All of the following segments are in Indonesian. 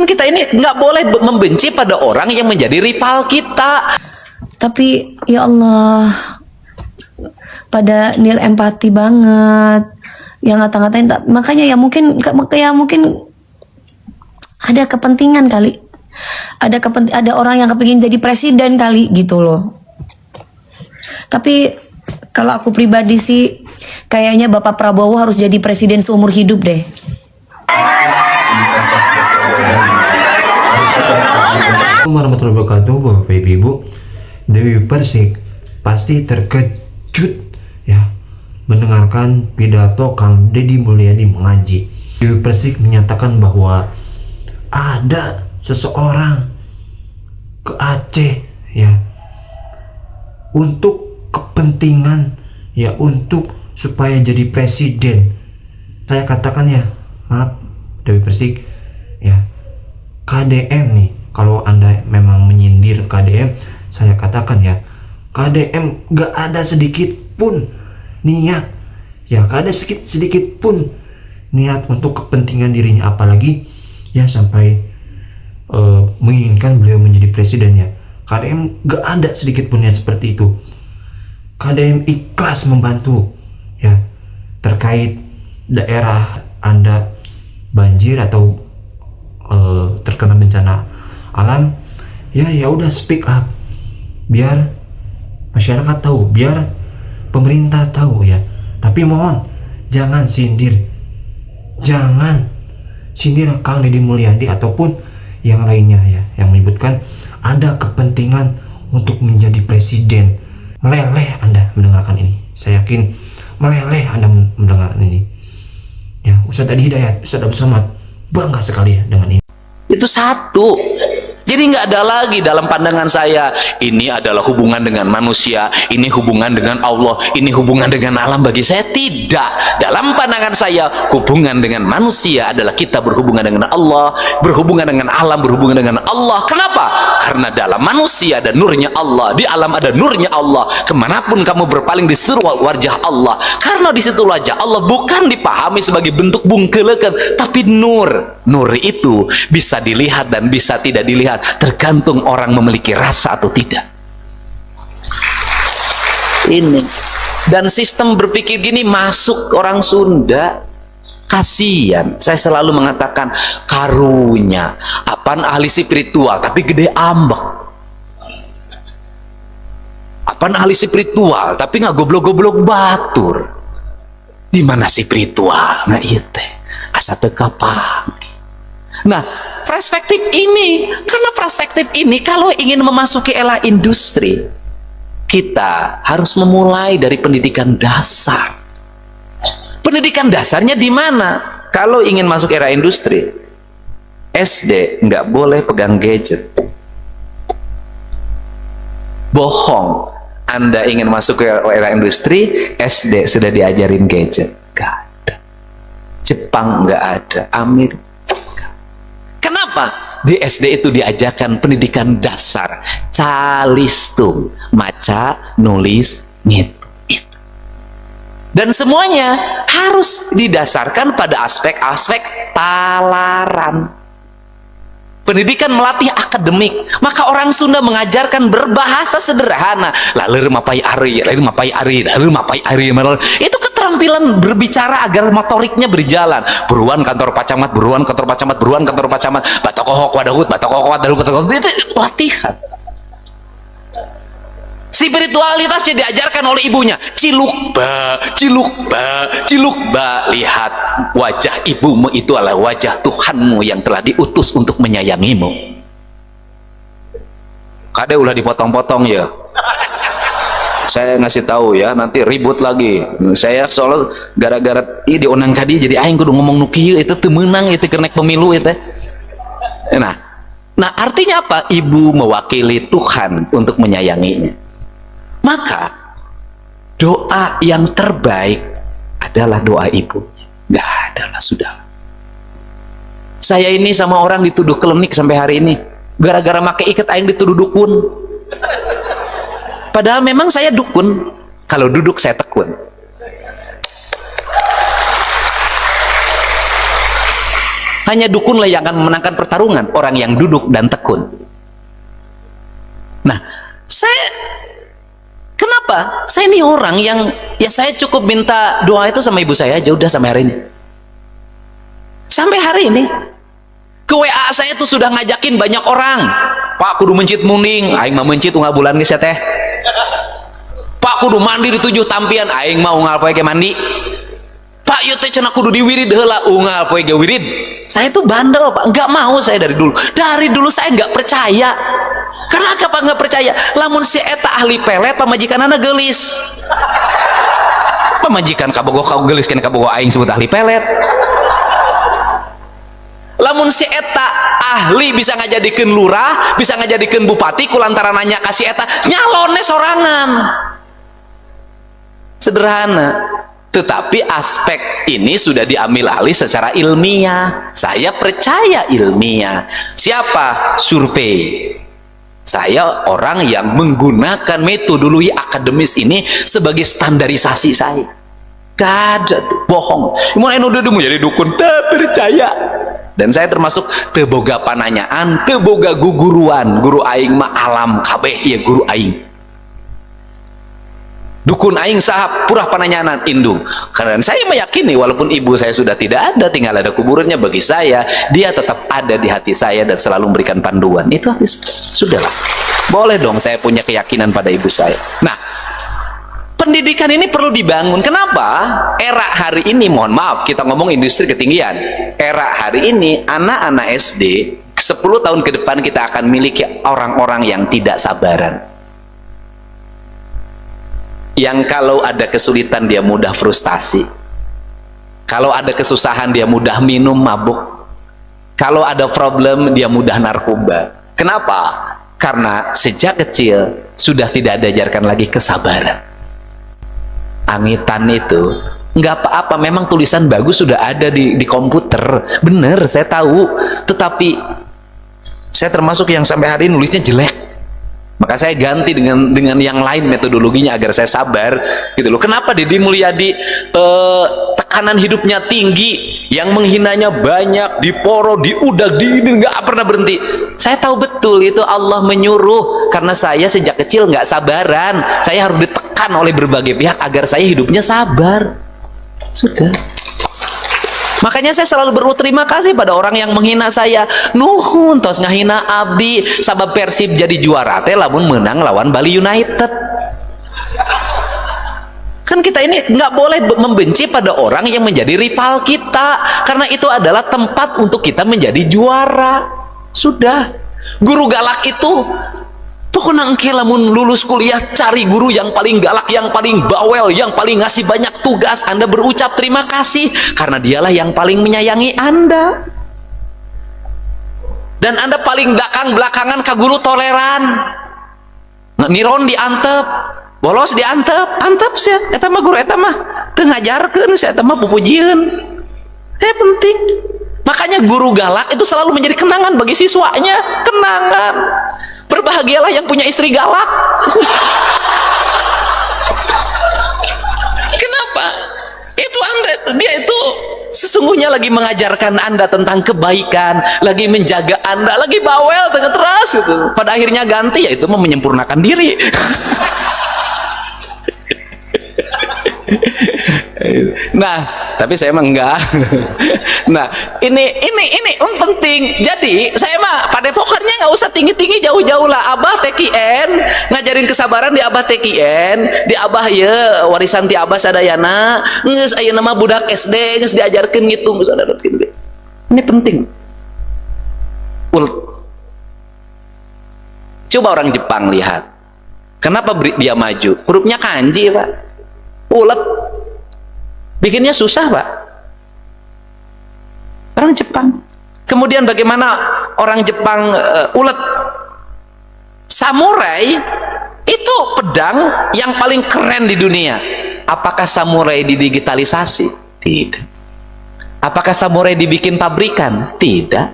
Kan kita ini nggak boleh membenci pada orang yang menjadi rival kita. Tapi ya Allah, pada nil empati banget, yang ngata-ngatain. Makanya ya mungkin ada kepentingan kali, ada orang yang kepingin jadi presiden kali gitu loh. Tapi kalau aku pribadi sih, kayaknya Bapak Prabowo harus jadi presiden seumur hidup deh. Assalamualaikum warahmatullahi wabarakatuh, Bapak Ibu. Dewi Persik pasti terkejut ya mendengarkan pidato Kang Deddy Mulyadi mengaji. Dewi Persik menyatakan bahwa ada seseorang ke Aceh ya untuk kepentingan ya, untuk supaya jadi presiden. Saya katakan ya, maaf Dewi Persik ya, KDM nih, kalau Anda memang menyindir KDM, saya katakan ya, KDM gak ada sedikit pun niat ya, gak ada sedikit pun niat untuk kepentingan dirinya, apalagi ya sampai menginginkan beliau menjadi presiden ya. KDM gak ada sedikit pun niat seperti itu. KDM ikhlas membantu ya terkait daerah Anda banjir atau terkena bencana alam ya, udah speak up biar masyarakat tahu, biar pemerintah tahu ya. Tapi mohon jangan sindir Kang Deddy Mulyadi ataupun yang lainnya ya, yang menyebutkan ada kepentingan untuk menjadi presiden. Meleleh Anda mendengarkan ini, saya yakin meleleh Anda mendengarkan ini ya. Ustadz Adi Hidayat, Ustadz Abdul Somad bangga sekali ya dengan ini. Itu satu. Jadi nggak ada lagi dalam pandangan saya, ini adalah hubungan dengan manusia, ini hubungan dengan Allah, ini hubungan dengan alam. Bagi saya tidak. Dalam pandangan saya, hubungan dengan manusia adalah kita berhubungan dengan Allah, berhubungan dengan alam, berhubungan dengan Allah. Kenapa? Karena dalam manusia ada nurnya Allah, di alam ada nurnya Allah. Kemanapun kamu berpaling di situ wajah Allah. Karena di situ wajah Allah bukan dipahami sebagai bentuk bungkelekan, tapi nur. Nur itu bisa dilihat dan bisa tidak dilihat, tergantung orang memiliki rasa atau tidak. Ini dan sistem berpikir gini masuk orang Sunda, kasihan. Saya selalu mengatakan karunya apaan ahli spiritual tapi gede ambek, apaan ahli spiritual tapi nggak goblok-goblok batur. Di mana spiritual nah iya teh asa teu kapang. Nah, perspektif ini, karena perspektif ini kalau ingin memasuki era industri, kita harus memulai dari pendidikan dasar. Pendidikan dasarnya di mana? Kalau ingin masuk era industri, SD nggak boleh pegang gadget. Bohong. Anda ingin masuk ke era industri, SD sudah diajarin gadget. Nggak ada. Jepang nggak ada. Amerika. Kenapa? Di SD itu diajarkan pendidikan dasar, calistung, maca, nulis, ngitung. Dan semuanya harus didasarkan pada aspek-aspek palaran. Pendidikan melatih akademik, maka orang Sunda mengajarkan berbahasa sederhana. Lalu mapai ari, itu keterampilan berbicara agar motoriknya berjalan. Buruan kantor pacamat, buruan kantor pacamat, buruan kantor pacamat, batokohok wadahut, itu latihan. Spiritualitas diajarkan oleh ibunya. Cilukba. Lihat wajah ibumu itu adalah wajah Tuhanmu yang telah diutus untuk menyayangimu. Kade ulah dipotong-potong ya. Saya ngasih tahu ya, nanti ribut lagi. Saya soalnya gara-gara ini diundang kadi jadi aing kudu ngomong nu kieu itu teu meunang itu kernek pemilu itu. Nah artinya apa? Ibu mewakili Tuhan untuk menyayanginya. Maka doa yang terbaik adalah doa ibu. Nggak ada lah, sudah. Saya ini sama orang dituduh klinik sampai hari ini gara-gara make iket aing dituduh dukun. Padahal memang saya dukun, kalau duduk saya tekun. Hanya dukunlah yang akan memenangkan pertarungan, orang yang duduk dan tekun. Nah, kenapa? Saya ini orang yang, ya saya cukup minta doa itu sama ibu saya aja, udah sampai hari ini. Sampai hari ini. Ke WA saya tuh sudah ngajakin banyak orang. Pak kudu mencit muning, aing mah mencit unggal bulan geus teh. Pak kudu mandi di 7 tampian, aing mah unggal poe ge mandi. Pak ieu teh cenah kudu diwirid heula, unggal poe ge wirid. Saya tuh bandel, Pak. Enggak mau saya dari dulu. Dari dulu saya enggak percaya. Karena apa enggak percaya? Lamun si eta ahli pelet, pamajikanana geulis. Pamajikan kabogoh kau geulis kana kabogoh aing sebut ahli pelet. Lamun si eta ahli bisa ngajadikeun lurah, bisa ngajadikeun bupati kulantaran nanya kasih eta nyalonnya sorangan. Sederhana. Tetapi aspek ini sudah diambil alih secara ilmiah. Saya percaya ilmiah. Siapa? Survei. Saya orang yang menggunakan metodologi akademis ini sebagai standarisasi saya. Gak ada tuh, bohong. Mau udah menjadi dukun, tak percaya. Dan saya termasuk teboga pananyaan, teboga guguruan. Guru aing mah alam kabeh ya guru aing. Dukun aing sahab purah pananyaan indung. Karena saya meyakini walaupun ibu saya sudah tidak ada, tinggal ada kuburannya, bagi saya dia tetap ada di hati saya dan selalu memberikan panduan. Itu hati sudahlah. Boleh dong saya punya keyakinan pada ibu saya. Nah, pendidikan ini perlu dibangun. Kenapa? Era hari ini, mohon maaf, kita ngomong industri ketinggian. Era hari ini, anak-anak SD, 10 tahun ke depan kita akan miliki orang-orang yang tidak sabaran. Yang kalau ada kesulitan dia mudah frustasi. Kalau ada kesusahan dia mudah minum, mabuk. Kalau ada problem dia mudah narkoba. Kenapa? Karena sejak kecil sudah tidak diajarkan lagi kesabaran. Angitan itu nggak apa-apa, memang tulisan bagus sudah ada di komputer, bener saya tahu, tetapi saya termasuk yang sampai hari ini nulisnya jelek, maka saya ganti dengan yang lain metodologinya agar saya sabar gitu loh. Kenapa Deddy Mulyadi tekanan hidupnya tinggi, yang menghinanya banyak, diporo, diudak, nggak pernah berhenti. Saya tahu betul itu Allah menyuruh, karena saya sejak kecil nggak sabaran, saya harus ditekan oleh berbagai pihak agar saya hidupnya sabar. Sudah. Makanya saya selalu berterima kasih pada orang yang menghina saya. Nuhun tos ngahina abdi, sabab Persib jadi juara teh lamun menang lawan Bali United. Kan kita ini nggak boleh membenci pada orang yang menjadi rival kita, karena itu adalah tempat untuk kita menjadi juara. Sudah. Guru galak itu pokoknya engke lamun lulus kuliah cari guru yang paling galak, yang paling bawel, yang paling ngasih banyak tugas. Anda berucap terima kasih karena dialah yang paling menyayangi Anda. Dan Anda paling belakangan ke guru toleran. Niron diantep, bolos diantep, antep sih. Eta mah guru eta mah teu ngajarkeun sih, eta mah pupujieun. Penting. Makanya guru galak itu selalu menjadi kenangan bagi siswanya. Kenangan. Berbahagialah yang punya istri galak. Kenapa? Itu Anda, dia itu sesungguhnya lagi mengajarkan Anda tentang kebaikan, lagi menjaga Anda, lagi bawel dengan teras gitu. Pada akhirnya ganti, yaitu menyempurnakan diri. Nah, tapi saya mah enggak. Nah, ini penting. Jadi saya mah pada pokoknya nggak usah tinggi-tinggi, jauh-jauh lah. Abah TKN ngajarin kesabaran di Abah TKN, di Abah ya warisan ti Abah sadayana. Nges ayeuna mah budak SD nges diajarkeun ngitung. Ini penting. Coba orang Jepang lihat. Kenapa dia maju? Hurufnya kanji, Pak. Ulet. Bikinnya susah, Pak. Orang Jepang. Kemudian bagaimana orang Jepang ulet? Samurai itu pedang yang paling keren di dunia. Apakah samurai didigitalisasi? Tidak. Apakah samurai dibikin pabrikan? Tidak.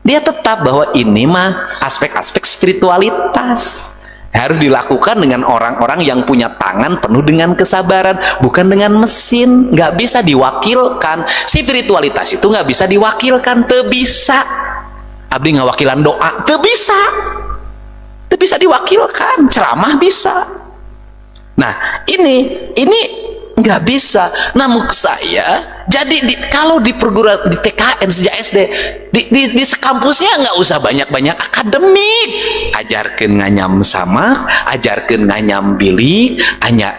Dia tetap bahwa ini mah aspek-aspek spiritualitas. Harus dilakukan dengan orang-orang yang punya tangan penuh dengan kesabaran, bukan dengan mesin. Nggak bisa diwakilkan. Spiritualitas itu nggak bisa diwakilkan, teu bisa. Abdi ngawakilan doa, teu bisa. Teu bisa diwakilkan. Ceramah bisa. Nah, ini nggak bisa. Namun saya jadi kalau di perguruan di TKN sejak SD di kampusnya nggak usah banyak-banyak akademik, ajarkan nganyam sama, ajarkan nganyam bilik,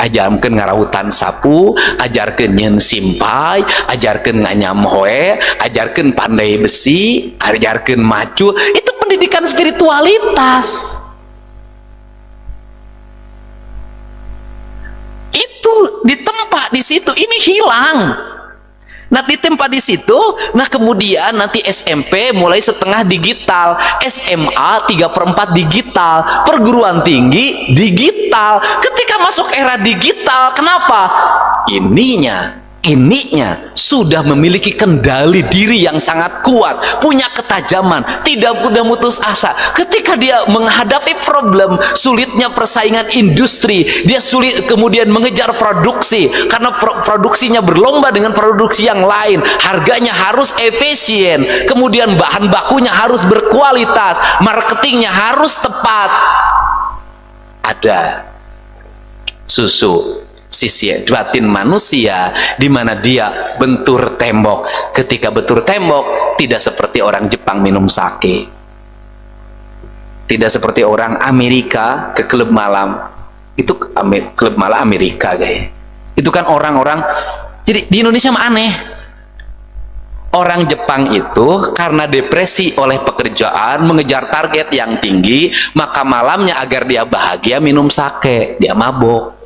ajarkan ngarautan sapu, ajarkan nyen simpai, ajarkan nganyam hoe, ajarkan pandai besi, ajarkan macu. Itu pendidikan spiritualitas. Itu ditempa di situ, ini hilang. Nah, ditempa di situ. Nah, kemudian nanti SMP mulai setengah digital, SMA 3/4 digital, perguruan tinggi digital. Ketika masuk era digital, kenapa? Ininya sudah memiliki kendali diri yang sangat kuat, punya ketajaman, tidak mudah putus asa. Ketika dia menghadapi problem, sulitnya persaingan industri, dia sulit kemudian mengejar produksi karena produksinya berlomba dengan produksi yang lain, harganya harus efisien, kemudian bahan bakunya harus berkualitas, marketingnya harus tepat. Ada susu sisi batin manusia di mana dia bentur tembok. Ketika bentur tembok, tidak seperti orang Jepang minum sake, tidak seperti orang Amerika ke klub malam. Itu klub malam Amerika guys. Itu kan orang-orang. Jadi di Indonesia mah aneh. Orang Jepang itu karena depresi oleh pekerjaan, mengejar target yang tinggi, maka malamnya agar dia bahagia minum sake, dia mabok.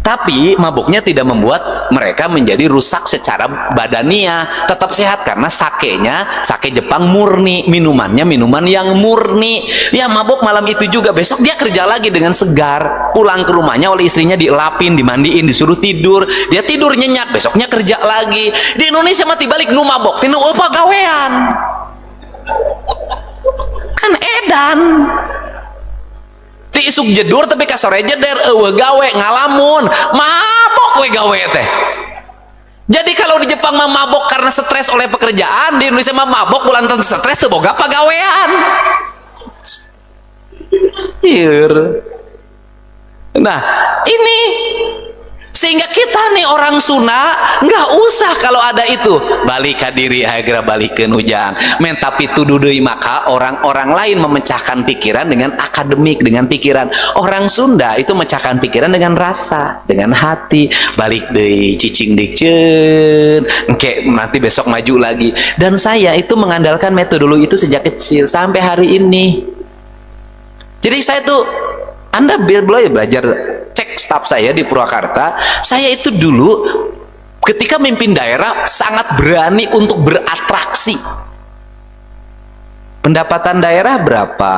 Tapi mabuknya tidak membuat mereka menjadi rusak secara badania, tetap sehat karena sakenya sake Jepang murni, minumannya minuman yang murni. Ya mabuk malam itu juga, besok dia kerja lagi dengan segar, pulang ke rumahnya oleh istrinya dielapin, dimandiin, disuruh tidur, dia tidur nyenyak, besoknya kerja lagi. Di Indonesia mati balik nu mabok, tinu apa gawean? Kan edan. Ti isuk jedur tapi ka sore jeder eueuh gawe ngalamun mabok we gawe teh. Jadi kalau di Jepang mah mabok karena stres oleh pekerjaan, di Indonesia mah mabok bulantan stres teu boga pagawean. Nah, ini sehingga kita nih orang Sunda nggak usah kalau ada itu balik ke diri segera balik ke ujang men, tapi tuduh deui maka orang-orang lain memecahkan pikiran dengan akademik, dengan pikiran. Orang Sunda itu memecahkan pikiran dengan rasa, dengan hati. Balik deui cicing dikeun engke nanti besok maju lagi. Dan saya itu mengandalkan metodologi itu sejak kecil sampai hari ini. Jadi saya tuh, Anda belajar cek staf saya di Purwakarta, saya itu dulu ketika memimpin daerah sangat berani untuk beratraksi. Pendapatan daerah berapa?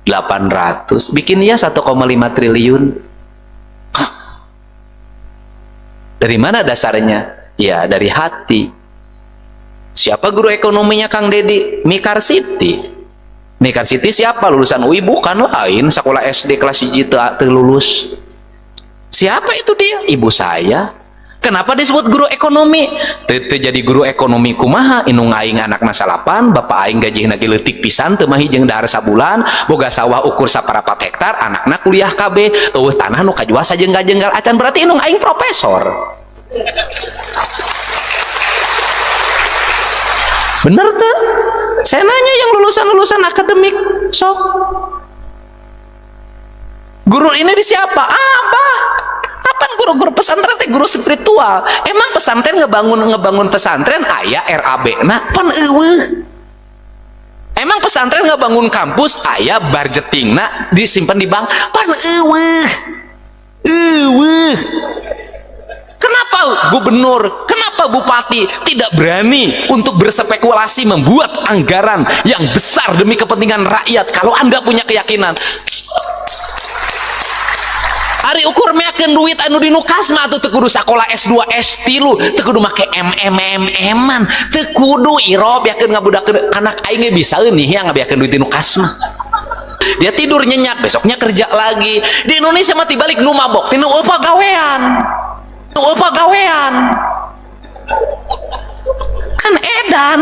800, bikin ya 1,5 triliun. Hah? Dari mana dasarnya? Ya dari hati. Siapa guru ekonominya Kang Dedi? Mikar Siti. Mikar Siti siapa? Lulusan UI? Bukan, lain, sekolah SD kelas 1 lulus. Siapa itu dia? Ibu saya. Kenapa disebut guru ekonomi? Teu jadi guru ekonomi kumaha? Inung aing anak nasalapan, bapak aing gajihna ge leutik pisan teu mah hijeng dahar sabulan, boga sawah ukur saparapat hektar, anakna kuliah KB, eueuh tanah nu kajual sajenggal-jenggal acan, berarti inung aing profesor. Bener tuh? Saya nanya yang lulusan akademik, sok. Guru ini di siapa? Abah. Apaan guru-guru pesantren teh guru spiritual? Emang pesantren ngebangun pesantren aya RAB na pan eueuh. Emang pesantren ngebangun kampus aya budgetingna disimpan di bank pan eueuh. Eueuh. Kenapa gubernur, kenapa bupati tidak berani untuk berspekulasi membuat anggaran yang besar demi kepentingan rakyat? Kalau Anda punya keyakinan, hari ukur meakeun duit anu dinu kasma tuh teu kudu sakolah S2 S3, teu kudu make MM-an, teu kudu irob yakeun ngabudakeun anak aing ge bisa eueuh ya ngabiakeun duit dinu kasma. Dia tidur nyenyak, besoknya kerja lagi. Di Indonesia mati balik nu mabok, nu apa gawean. Nu apa gawean. Kan edan.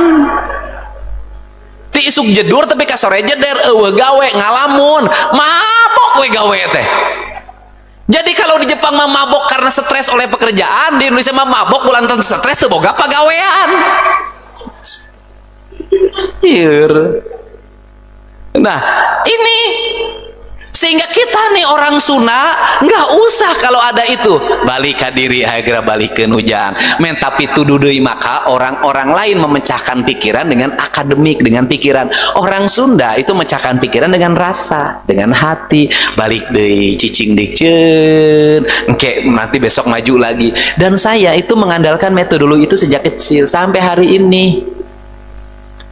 Ti isuk jedur tapi ka sore jeder eueuh gawe ngalamun. Mabok we gawe teh. Jadi kalau di Jepang mah mabok karena stres oleh pekerjaan, di Indonesia mah mabok bulan stres teu boga pagawean. Ieur. Nah, ini sehingga kita nih orang Sunda nggak usah kalau ada itu balik ke diri segera balikin ujang men tapi tuduh deui maka orang-orang lain memecahkan pikiran dengan akademik dengan pikiran. Orang Sunda itu memecahkan pikiran dengan rasa dengan hati balik deui cicing dikeun engke nanti besok maju lagi. Dan saya itu mengandalkan metodologi itu sejak kecil sampai hari ini.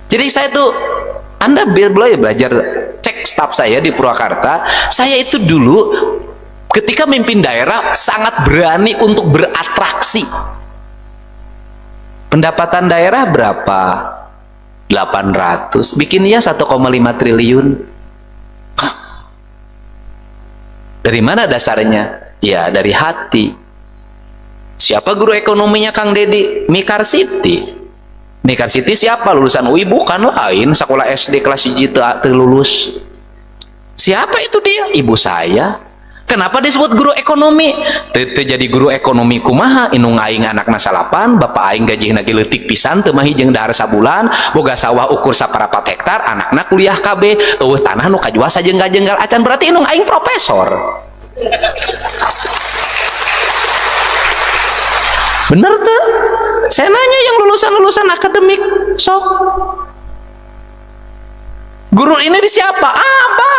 Jadi saya tuh Anda boleh belajar cek staf saya di Purwakarta. Saya itu dulu ketika memimpin daerah sangat berani untuk beratraksi. Pendapatan daerah berapa? 800. Bikinnya 1,5 triliun. Hah? Dari mana dasarnya? Ya dari hati. Siapa guru ekonominya Kang Dedi? Mikar Siti. Mikar Siti siapa? Lulusan UI bukan lain, sekolah SD kelas 1 teu lulus. Siapa itu dia? Ibu saya. Kenapa disebut guru ekonomi? Teu jadi guru ekonomi kumaha? Inung aing anakna salapan, bapak aing gajihna ge leutik pisan teu mah jeung dahar sabulan, boga sawah ukur saparapat hektar, anakna kuliah KB, eueuh tanah nu kajual sajenggal-jenggal acan berarti inung aing profesor. Bener tuh? Saya nanya yang lulusan-lulusan akademik, sok. Guru ini di siapa? Abah.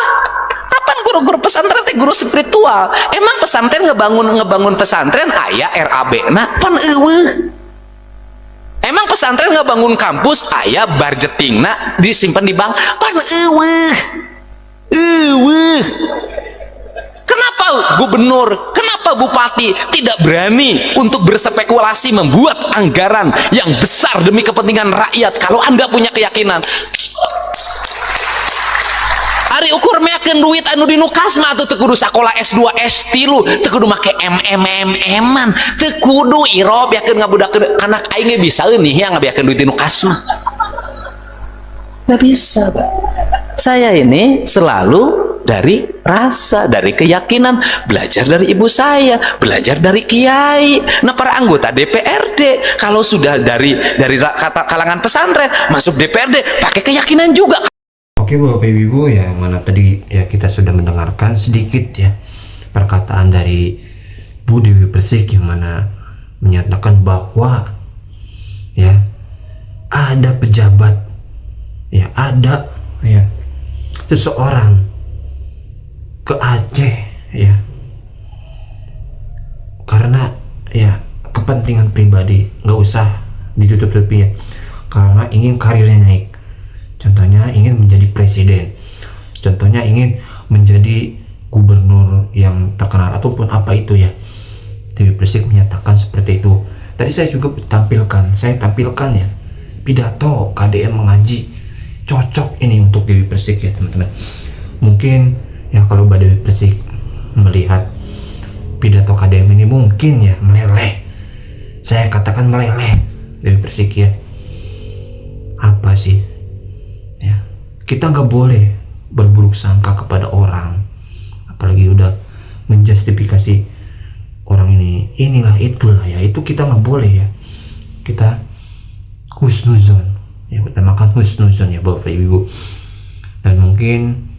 Apaan guru-guru pesantren teh guru spiritual? Emang pesantren ngebangun pesantren aya RAB-na pan eueuh. Emang pesantren ngebangun kampus aya budgetingna disimpan di bank pan eueuh. Eueuh. Kenapa gubernur, kenapa bupati tidak berani untuk berspekulasi membuat anggaran yang besar demi kepentingan rakyat? Kalau Anda punya keyakinan, ari ukur meakeun duit anu dinu kasma atuh teu kudu sakolah S2 S3 teu kudu make MM-an teu kudu irob yakeun ngabudakeun anak aing ge bisa eueuh nih ngabiakeun duit dinu kasma. Nggak bisa, Pak. Saya ini selalu dari rasa, dari keyakinan, belajar dari ibu saya, belajar dari kiai. Nah, para anggota DPRD kalau sudah dari kata kalangan pesantren masuk DPRD pakai keyakinan juga. Oke Bapak Ibu ya, mana tadi ya kita sudah mendengarkan sedikit ya perkataan dari Bu Dewi Persik yang mana menyatakan bahwa ya ada pejabat ya ada ya seseorang ke Aceh ya karena ya kepentingan pribadi, nggak usah ditutup-tutupi ya, karena ingin karirnya naik, contohnya ingin menjadi presiden, contohnya ingin menjadi gubernur yang terkenal ataupun apa itu ya. Dewi Persik menyatakan seperti itu. Tadi saya juga tampilkan ya pidato KDM mengaji, cocok ini untuk Dewi Persik ya teman-teman. Mungkin ya kalau Mbak Dewi Persik melihat pidato KDM ini mungkin ya meleleh, saya katakan meleleh Dewi Persik ya. Apa sih ya, kita nggak boleh berburuk sangka kepada orang, apalagi udah menjustifikasi orang ini inilah itulah ya, itu kita nggak boleh ya. Kita husnuzon ya, utamakan husnuzon ya Bapak Ibu. Dan mungkin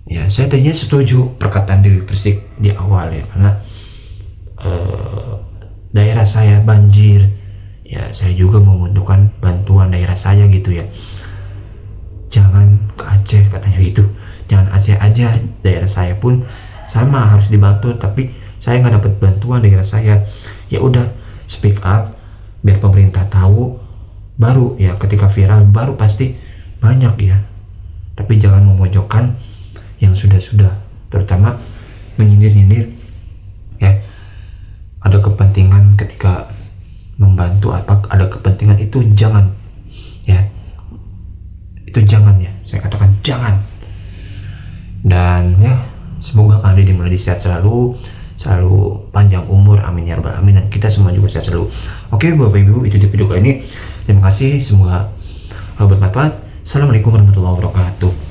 ya saya tadinya setuju perkataan Dewi Persik di awal ya, karena daerah saya banjir ya, saya juga membutuhkan bantuan daerah saya gitu ya. Jangan ke Aceh katanya gitu, jangan Aceh aja, daerah saya pun sama harus dibantu, tapi saya nggak dapat bantuan daerah saya. Ya udah speak up biar pemerintah tahu, baru ya ketika viral baru pasti banyak ya. Tapi jangan memojokkan yang sudah-sudah, terutama menyindir-nyindir ya. Ada kepentingan ketika membantu apa, ada kepentingan itu jangan ya, itu jangan ya, saya katakan jangan. Dan ya, semoga Kak Ade dimulai sehat selalu panjang umur, amin ya rabbal alamin, dan kita semua juga sehat selalu. Oke Bapak Ibu, itu di video kali ini. Terima kasih, semoga bermanfaat. Assalamualaikum warahmatullahi wabarakatuh.